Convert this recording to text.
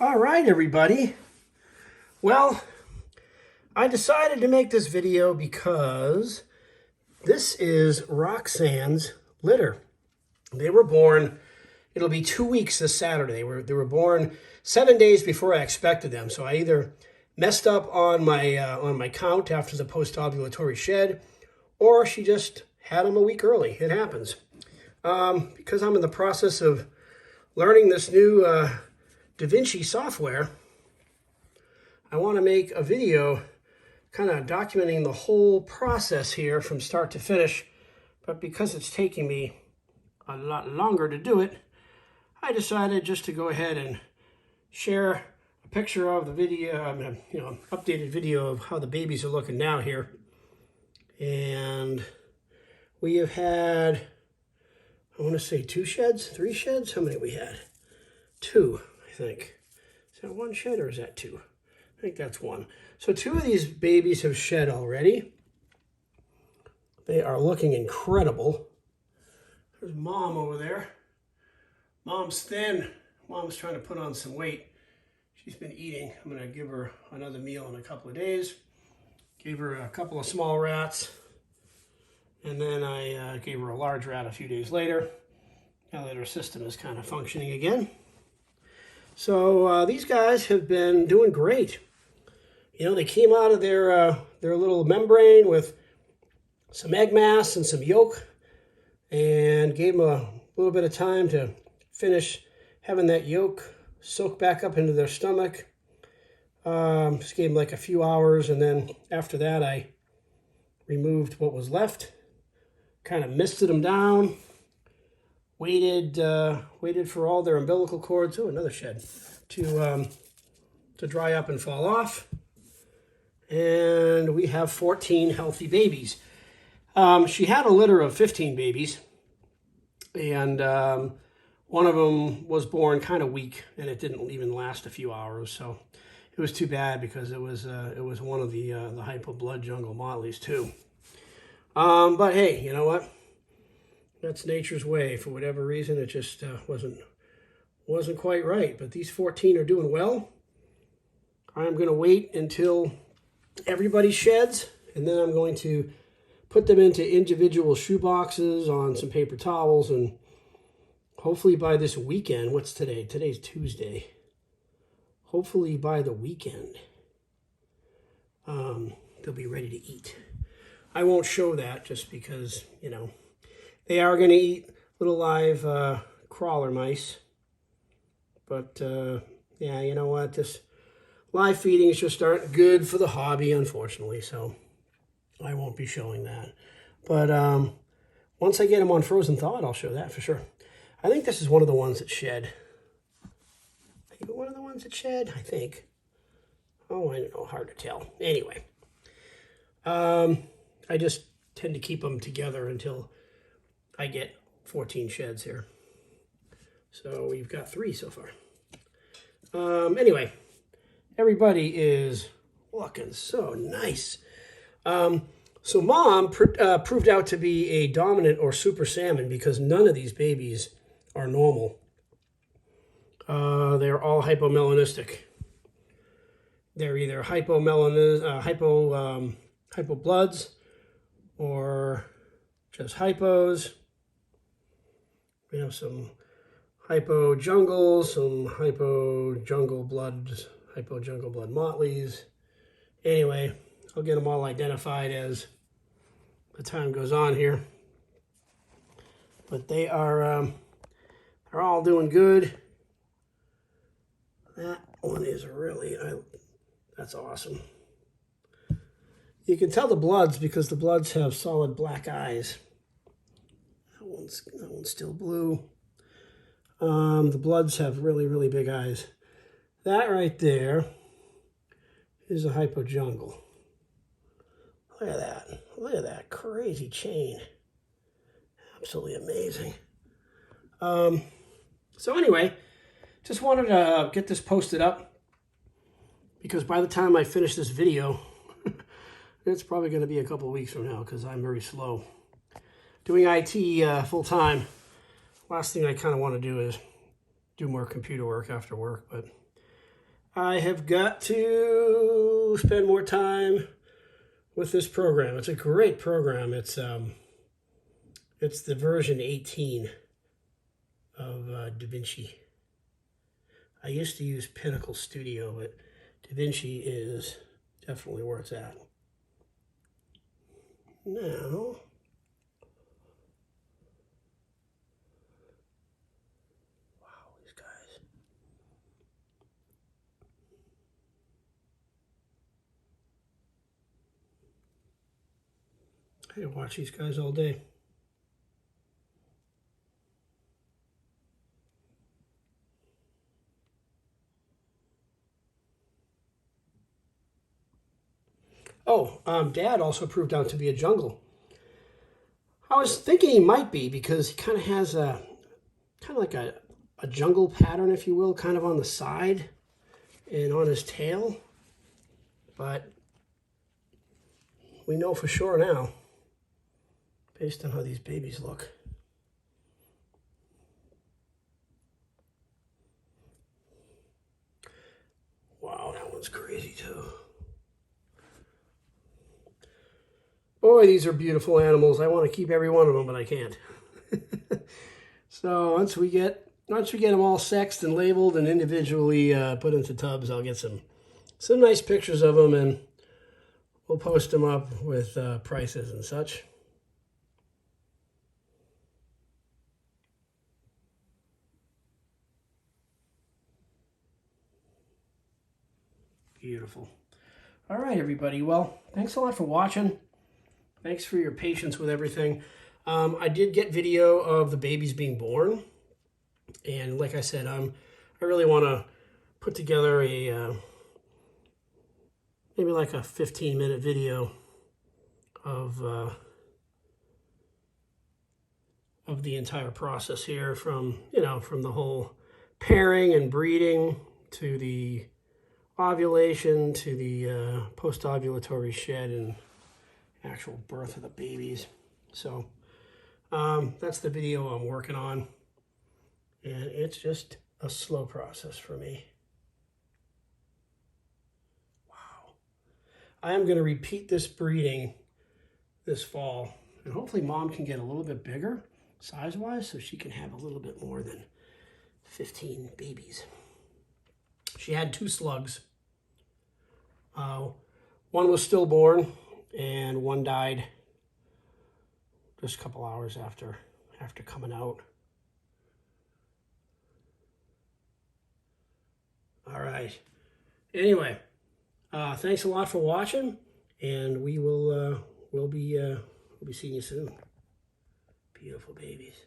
All right, everybody. Well, I decided to make this video because this is Roxanne's litter. They were born, it'll be 2 weeks this Saturday. They were born 7 days before I expected them. So I either messed up on my count after the post-ovulatory shed, or she just had them a week early. It happens. Because I'm in the process of learning this new DaVinci software, I want to make a video kind of documenting the whole process here from start to finish. But because it's taking me a lot longer to do it, I decided just to go ahead and share a picture of the video, updated video of how the babies are looking now here. And we have had, I want to say 2 sheds, 3 sheds. How many we had? 2, I think. Is that 1 shed or is that 2? I think that's 1. So 2 of these babies have shed already. They are looking incredible. There's Mom over there. Mom's thin. Mom's trying to put on some weight. She's been eating. I'm going to give her another meal in a couple of days. Gave her a couple of small rats. And then I gave her a large rat a few days later. Now that her system is kind of functioning again. So these guys have been doing great. You know, they came out of their little membrane with some egg mass and some yolk, and gave them a little bit of time to finish having that yolk soak back up into their stomach. Just gave them like a few hours, and then after that I removed what was left, kind of misted them down, waited for all their umbilical cords, another shed, to dry up and fall off. And we have 14 healthy babies. She had a litter of 15 babies, and one of them was born kind of weak, and it didn't even last a few hours. So it was too bad because it was one of the hypo blood jungle motleys too. But hey, you know what? That's nature's way. For whatever reason, it just wasn't quite right. But these 14 are doing well. I'm going to wait until everybody sheds, and then I'm going to put them into individual shoe boxes on some paper towels, and hopefully by this weekend, what's today? Today's Tuesday. Hopefully by the weekend, they'll be ready to eat. I won't show that just because, you know, they are going to eat little live crawler mice. But, yeah, you know what? This live feeding is just aren't good for the hobby, unfortunately. So I won't be showing that. But once I get them on frozen thawed, I'll show that for sure. I think this is one of the ones that shed. One of the ones that shed, I think. Oh, I don't know. Hard to tell. Anyway. I just tend to keep them together until I get 14 sheds here. So we've got 3 so far. Anyway, everybody is looking so nice. So Mom proved out to be a dominant or super salmon because none of these babies are normal. They're all hypomelanistic. They're either hypo bloods or just hypos. We have some hypo jungles, some hypo jungle blood motleys. Anyway, I'll get them all identified as the time goes on here. But they are they're all doing good. That one is really, that's awesome. You can tell the bloods because the bloods have solid black eyes. That one's still blue. The bloods have really, really big eyes. That right there is a hypo jungle. Look at that. Look at that crazy chain. Absolutely amazing. So anyway, just wanted to get this posted up because by the time I finish this video, it's probably going to be a couple of weeks from now because I'm very slow. Doing IT full time, last thing I kind of want to do is do more computer work after work, but I have got to spend more time with this program. It's a great program. It's the version 18 of DaVinci. I used to use Pinnacle Studio, but DaVinci is definitely where it's at. Now, wow, these guys. I can watch these guys all day. Oh, Dad also proved out to be a jungle. I was thinking he might be because he kind of has like a jungle pattern, if you will, kind of on the side and on his tail. But we know for sure now, based on how these babies look. Wow, that one's crazy too. Boy, these are beautiful animals. I want to keep every one of them, but I can't. So once we get them all sexed and labeled and individually put into tubs, I'll get some nice pictures of them, and we'll post them up with prices and such. Beautiful. All right, everybody. Well, thanks a lot for watching. Thanks for your patience with everything. I did get video of the babies being born. And like I said, I really want to put together a maybe like a 15-minute video of the entire process here, from the whole pairing and breeding to the ovulation to the post-ovulatory shed and actual birth of the babies. So that's the video I'm working on, and it's just a slow process for me. Wow. I am going to repeat this breeding this fall, and hopefully Mom can get a little bit bigger size-wise so she can have a little bit more than 15 babies. She had 2 slugs. One was stillborn, and one died just a couple hours after coming out. All right. Anyway, thanks a lot for watching, and we'll be seeing you soon. Beautiful babies.